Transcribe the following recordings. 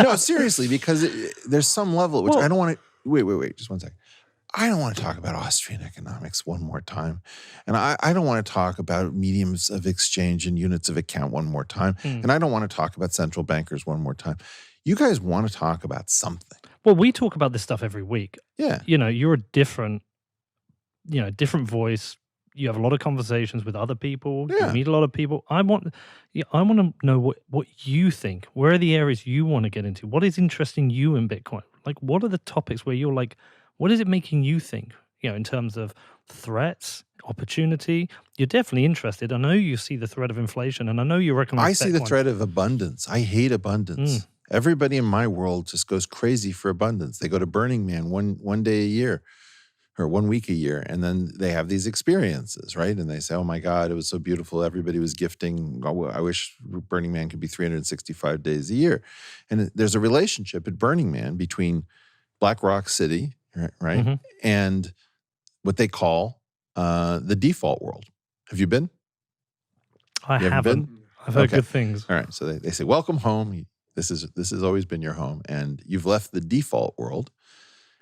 No, seriously, because there's some level at which I don't want to. Wait, just one second. I don't want to talk about Austrian economics one more time. And I don't want to talk about mediums of exchange and units of account one more time. And I don't want to talk about central bankers one more time. You guys want to talk about something. Well, we talk about this stuff every week. Yeah. You're a different voice. You have a lot of conversations with other people. Yeah. You meet a lot of people. I want to know what you think. Where are the areas you want to get into? What is interesting you in Bitcoin? Like, what are the topics where you're like, what is it making you think? In terms of threats, opportunity. You're definitely interested. I know you see the threat of inflation, and I know you recognize. I see the threat of abundance. I hate abundance. Everybody in my world just goes crazy for abundance. They go to Burning Man one day a year, or 1 week a year, and then they have these experiences, right? And they say, oh my God, it was so beautiful. Everybody was gifting. Oh, I wish Burning Man could be 365 days a year. And there's a relationship at Burning Man between Black Rock City, right? And what they call the default world. Have you been? I haven't. I've heard good things. All right. So they say, welcome home. This has always been your home. And you've left the default world.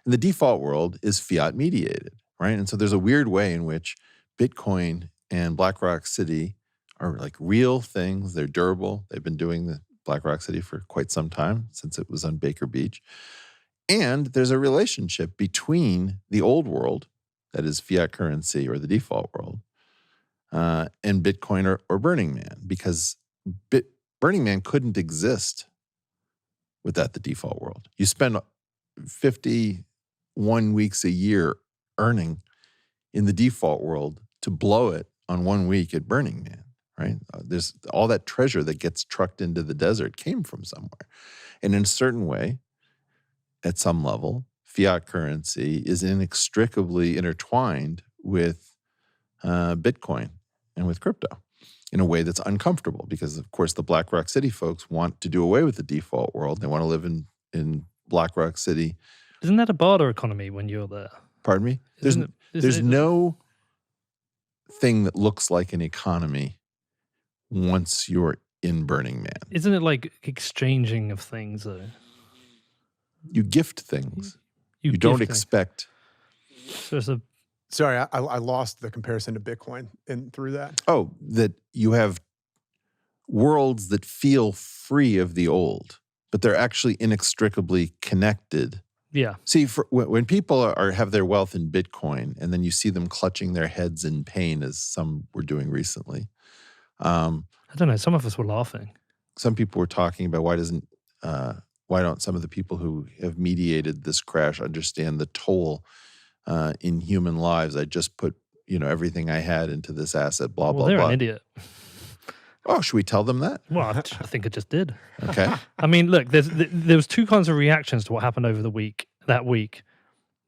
And the default world is fiat mediated, right? And so there's a weird way in which Bitcoin and Black Rock City are like real things. They're durable. They've been doing the Black Rock City for quite some time, since it was on Baker Beach. And there's a relationship between the old world, that is fiat currency or the default world, and Bitcoin or Burning Man, because Burning Man couldn't exist without the default world. You spend 51 weeks a year earning in the default world to blow it on 1 week at Burning Man, right? There's all that treasure that gets trucked into the desert came from somewhere. And in a certain way, at some level, fiat currency is inextricably intertwined with Bitcoin and with crypto in a way that's uncomfortable because, of course, the Black Rock City folks want to do away with the default world. They want to live in Black Rock City. Isn't that a barter economy when you're there? Pardon me? There's no thing that looks like an economy once you're in Burning Man. Isn't it like exchanging of things, though? You gift things. You gift don't expect. So it's a... Sorry, I lost the comparison to Bitcoin through that. Oh, that you have worlds that feel free of the old, but they're actually inextricably connected. Yeah. See, when people have their wealth in Bitcoin, and then you see them clutching their heads in pain, as some were doing recently. I don't know. Some of us were laughing. Some people were talking about why don't some of the people who have mediated this crash understand the toll in human lives? I just put everything I had into this asset. Blah blah they're blah. An idiot. Oh, should we tell them that? Well, I think I just did. Okay. I mean, look, there was two kinds of reactions to what happened over that week.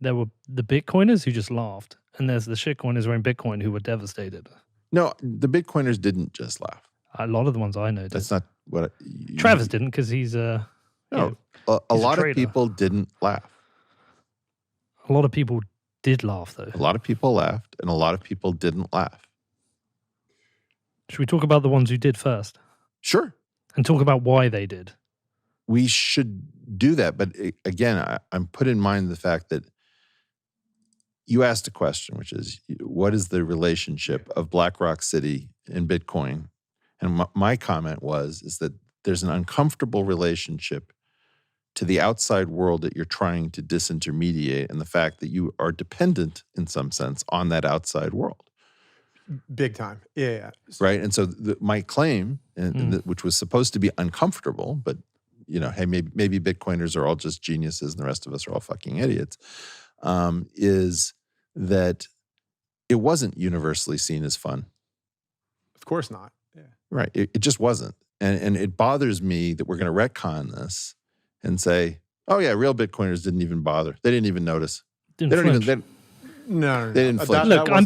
There were the Bitcoiners who just laughed, and there's the shitcoiners who are in Bitcoin who were devastated. No, the Bitcoiners didn't just laugh. A lot of the ones I know did. That's not what... Travis didn't, because he's a lot of people didn't laugh. A lot of people did laugh, though. A lot of people laughed, and a lot of people didn't laugh. Should we talk about the ones who did first? Sure. And talk about why they did? We should do that. But again, I'm put in mind the fact that you asked a question, which is, what is the relationship of Black Rock City and Bitcoin? And my comment is that there's an uncomfortable relationship to the outside world that you're trying to disintermediate, and the fact that you are dependent in some sense on that outside world. Big time. Yeah. Right. And so my claim, which was supposed to be uncomfortable, but hey, maybe Bitcoiners are all just geniuses and the rest of us are all fucking idiots, is that it wasn't universally seen as fun. Of course not. Yeah. Right. It just wasn't. And it bothers me that we're going to retcon this and say, oh yeah, real Bitcoiners didn't even bother. They didn't even notice. No. They didn't flinch. Look, I'm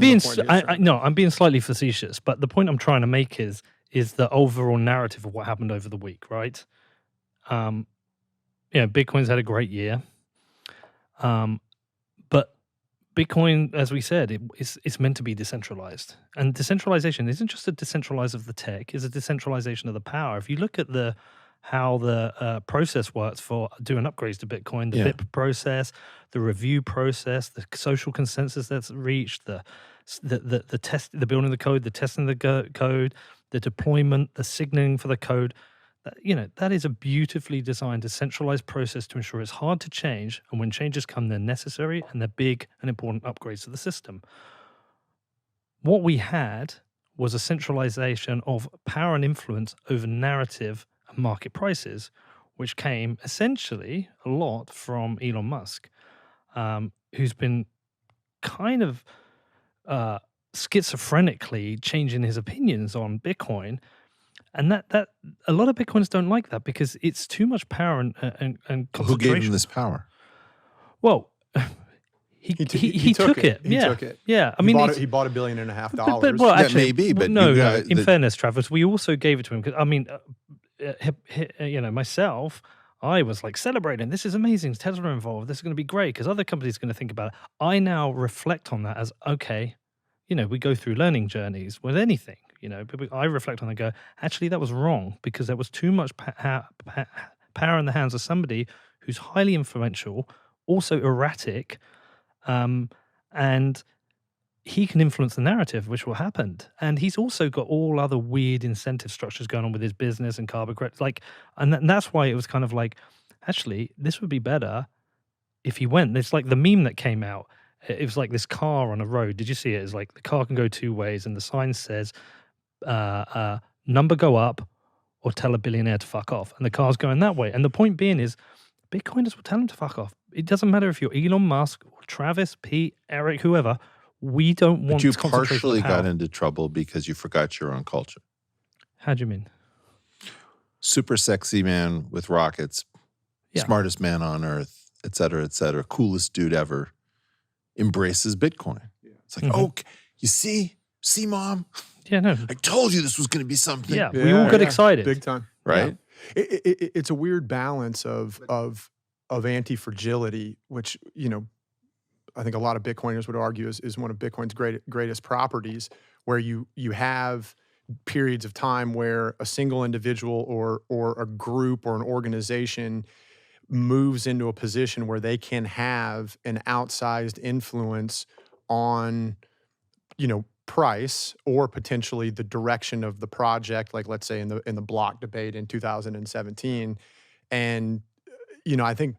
being slightly facetious, but the point I'm trying to make is the overall narrative of what happened over the week, right? Bitcoin's had a great year, but Bitcoin, as we said, it's meant to be decentralized, and decentralization isn't just a decentralization of the tech; it's a decentralization of the power. If you look at how the process works for doing upgrades to Bitcoin, the Yeah. BIP process, the review process, the social consensus that's reached, the test, the building of the code, the testing of the code, the deployment, the signaling for the code. That is a beautifully designed, decentralized process to ensure it's hard to change, and when changes come, they're necessary and they're big and important upgrades to the system. What we had was a centralization of power and influence over narrative and market prices, which came essentially a lot from Elon Musk, who's been kind of schizophrenically changing his opinions on Bitcoin. And that a lot of Bitcoiners don't like that because it's too much power and concentration. Who gave him this power? Well, he took it. He Yeah. took it. Yeah. I He mean, bought $1.5 billion. well, That actually, may be, but no, you no. guys- In fairness, Travis, we also gave it to him because I mean, myself, I was like celebrating. This is amazing. Tesla involved. This is going to be great because other companies are going to think about it. I now reflect on that as okay. We go through learning journeys with anything. But I reflect on it and go, actually, that was wrong because there was too much power in the hands of somebody who's highly influential, also erratic, and he can influence the narrative, which will happen. And he's also got all other weird incentive structures going on with his business and carbon credits. And that's why it was kind of like, actually, this would be better if he went. It's like the meme that came out. It was like this car on a road. Did you see it? It's like the car can go two ways, and the sign says, number go up or tell a billionaire to fuck off. And the car's going that way. And the point being is, Bitcoiners will tell him to fuck off. It doesn't matter if you're Elon Musk or Travis, Pete, Eric, whoever. We don't want But you concentration of partially power. got into trouble because you forgot your own culture. How do you mean? Super sexy man with rockets, Yeah. smartest man on earth, et cetera, coolest dude ever, embraces Bitcoin. It's like, oh, you see, Mom? Yeah, no. I told you this was going to be something. Yeah, we all got excited. Big time. Right? It's a weird balance of anti-fragility, which, I think a lot of Bitcoiners would argue is one of Bitcoin's greatest properties, where you have periods of time where a single individual or a group or an organization moves into a position where they can have an outsized influence on, price or potentially the direction of the project, like let's say in the block debate in 2017. And, I think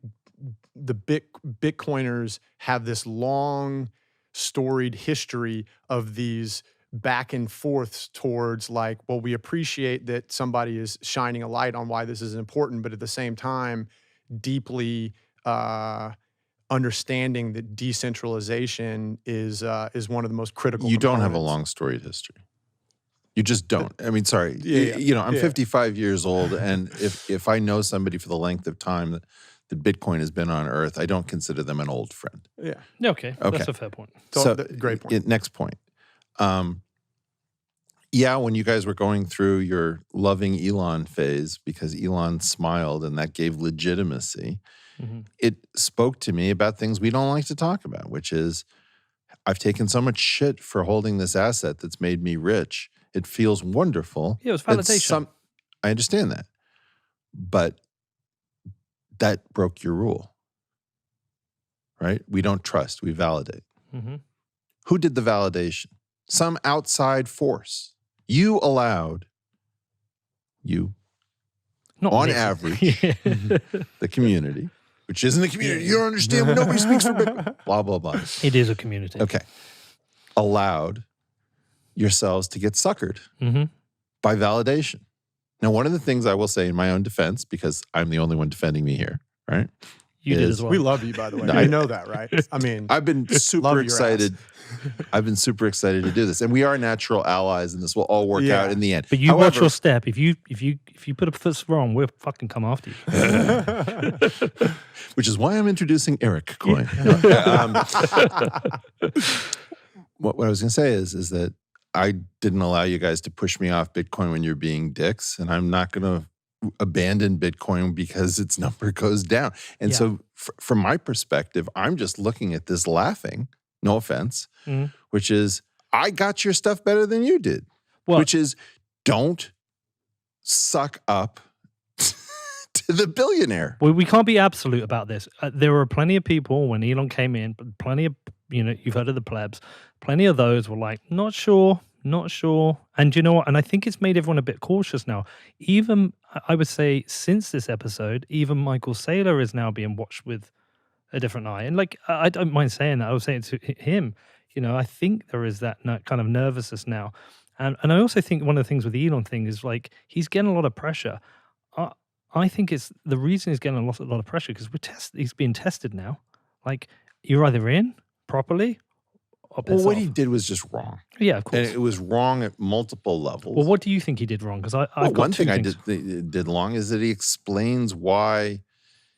the Bitcoiners have this long storied history of these back and forths towards like, well, we appreciate that somebody is shining a light on why this is important, but at the same time, deeply understanding that decentralization is one of the most critical You don't have a components. long storied history. You just don't. I mean, sorry. Yeah. I'm 55 years old, and if I know somebody for the length of time that Bitcoin has been on Earth, I don't consider them an old friend. Yeah. Okay, that's a fair point. Great point. Next point. When you guys were going through your loving Elon phase, because Elon smiled and that gave legitimacy, it spoke to me about things we don't like to talk about, which is I've taken so much shit for holding this asset that's made me rich. It feels wonderful. Yeah, it was validation. I understand that. But that broke your rule, right? We don't trust, we validate. Who did the validation? Some outside force. You allowed, Not on me. average, the community, which isn't a community. You don't understand when nobody speaks for Bitcoin. Blah, blah, blah. It is a community. Okay. Allowed yourselves to get suckered by validation. Now, one of the things I will say in my own defense, because I'm the only one defending me here, right? You did as well. We love you, by the way. No, I know that, right? I mean, I've been super Love your excited. I've been super excited to do this, and we are natural allies, and this will all work out in the end. But you watch However, your step. If you put a foot wrong, we'll fucking come after you. which is why I'm introducing Eric Coin. What I was going to say is that I didn't allow you guys to push me off Bitcoin when you're being dicks, and I'm not going to abandon Bitcoin because its number goes down. And so from my perspective, I'm just looking at this laughing, no offense, which is, I got your stuff better than you did, which is, don't suck up to the billionaire. We can't be absolute about this. There were plenty of people when Elon came in, but plenty of, you've heard of the plebs, plenty of those were like, not sure. And you know what? And I think it's made everyone a bit cautious now. Even, I would say, since this episode, even Michael Saylor is now being watched with a different eye. And like, I don't mind saying that. I was saying to him, I think there is that kind of nervousness now. And I also think one of the things with the Elon thing is like, he's getting a lot of pressure. I think it's the reason he's getting a lot of pressure because he's being tested now. Like, you're either in properly or piss Well, what off. he did was just wrong. Yeah, of course. And it was wrong at multiple levels. Well, what do you think he did wrong? Because one thing I did wrong is that he explains why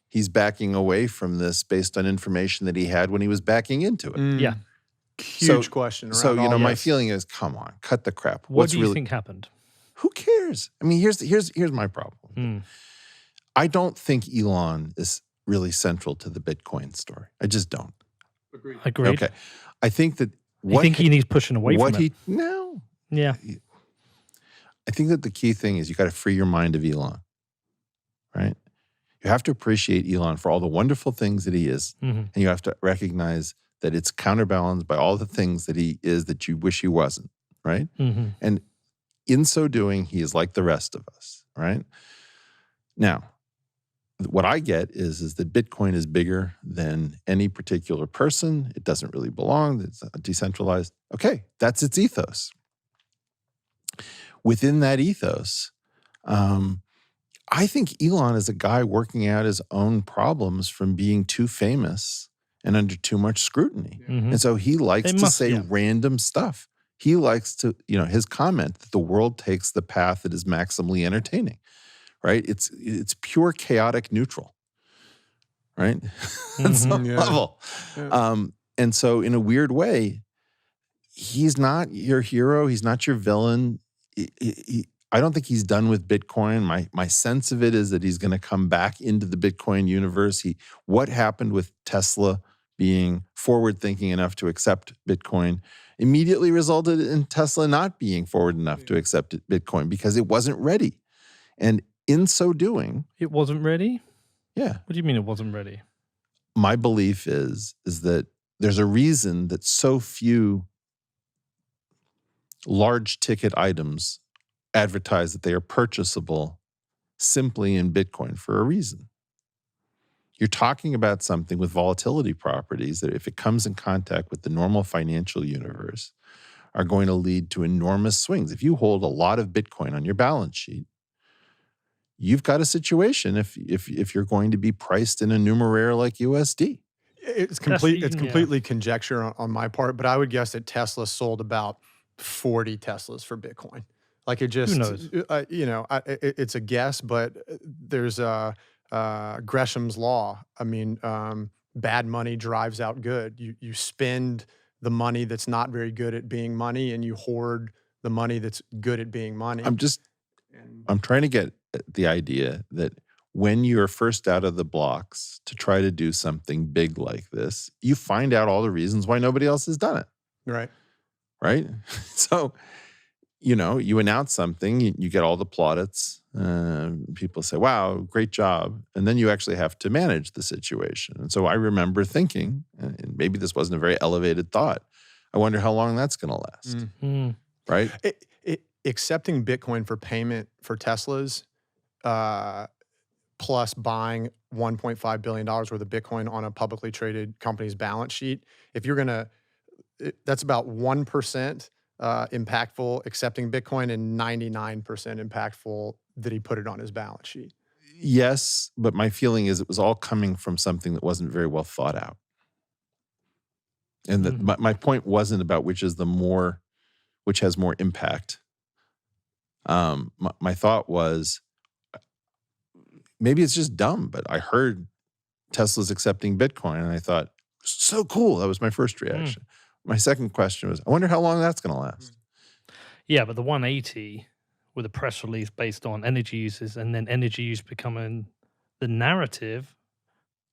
he's backing away from this based on information that he had when he was backing into it. Yeah. Huge question. So, my feeling is, come on, cut the crap. What do you think happened? Who cares? I mean, here's my problem. I don't think Elon is really central to the Bitcoin story. I just don't. Agreed. Okay. I think that you think he's pushing away from it? No. Yeah. I think that the key thing is you got to free your mind of Elon, right? You have to appreciate Elon for all the wonderful things that he is, and you have to recognize that it's counterbalanced by all the things that he is that you wish he wasn't, right? And in so doing, he is like the rest of us, right? Now, what I get is that Bitcoin is bigger than any particular person. It doesn't really belong. It's decentralized. Okay, that's its ethos. Within that ethos, I think Elon is a guy working out his own problems from being too famous and under too much scrutiny. And so he likes to say random stuff. He likes to, his comment that the world takes the path that is maximally entertaining, right? It's pure chaotic neutral, right? At some level. Yeah. And so in a weird way, he's not your hero. He's not your villain. I don't think he's done with Bitcoin. My sense of it is that he's going to come back into the Bitcoin universe. What happened with Tesla being forward-thinking enough to accept Bitcoin immediately resulted in Tesla not being forward enough to accept Bitcoin because it wasn't ready. And in so doing... It wasn't ready? Yeah. What do you mean it wasn't ready? My belief is that there's a reason that so few large ticket items advertise that they are purchasable simply in Bitcoin for a reason. You're talking about something with volatility properties that if it comes in contact with the normal financial universe are going to lead to enormous swings. If you hold a lot of Bitcoin on your balance sheet, you've got a situation if you're going to be priced in a numeraire like USD. It's completely conjecture on my part, but I would guess that Tesla sold about 40 Teslas for Bitcoin. Like it just, who knows? It's a guess, but there's Gresham's law. I mean, bad money drives out good. You spend the money that's not very good at being money, and you hoard the money that's good at being money. I'm trying to get the idea that when you're first out of the blocks to try to do something big like this, you find out all the reasons why nobody else has done it. Right. Right? So, you announce something, you get all the plaudits. People say, wow, great job. And then you actually have to manage the situation. And so I remember thinking, and maybe this wasn't a very elevated thought, I wonder how long that's going to last. Right? Accepting Bitcoin for payment for Teslas, plus buying $1.5 billion worth of Bitcoin on a publicly traded company's balance sheet, if you're going to, that's about 1% impactful accepting Bitcoin and 99% impactful that he put it on his balance sheet. Yes, but my feeling is it was all coming from something that wasn't very well thought out. And that my point wasn't about which has more impact. My thought was, maybe it's just dumb, but I heard Tesla's accepting Bitcoin and I thought, so cool. That was my first reaction. My second question was, I wonder how long that's going to last. Yeah, but the 180 with a press release based on energy uses and then energy use becoming the narrative.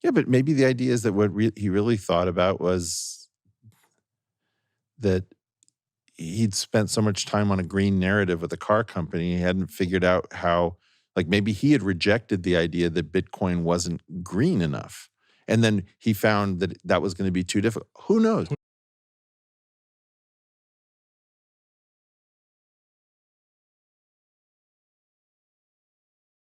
Yeah, but maybe the idea is that what he really thought about was that he'd spent so much time on a green narrative with a car company, he hadn't figured out how, Like maybe he had rejected the idea that Bitcoin wasn't green enough. And then he found that that was going to be too difficult. Who knows?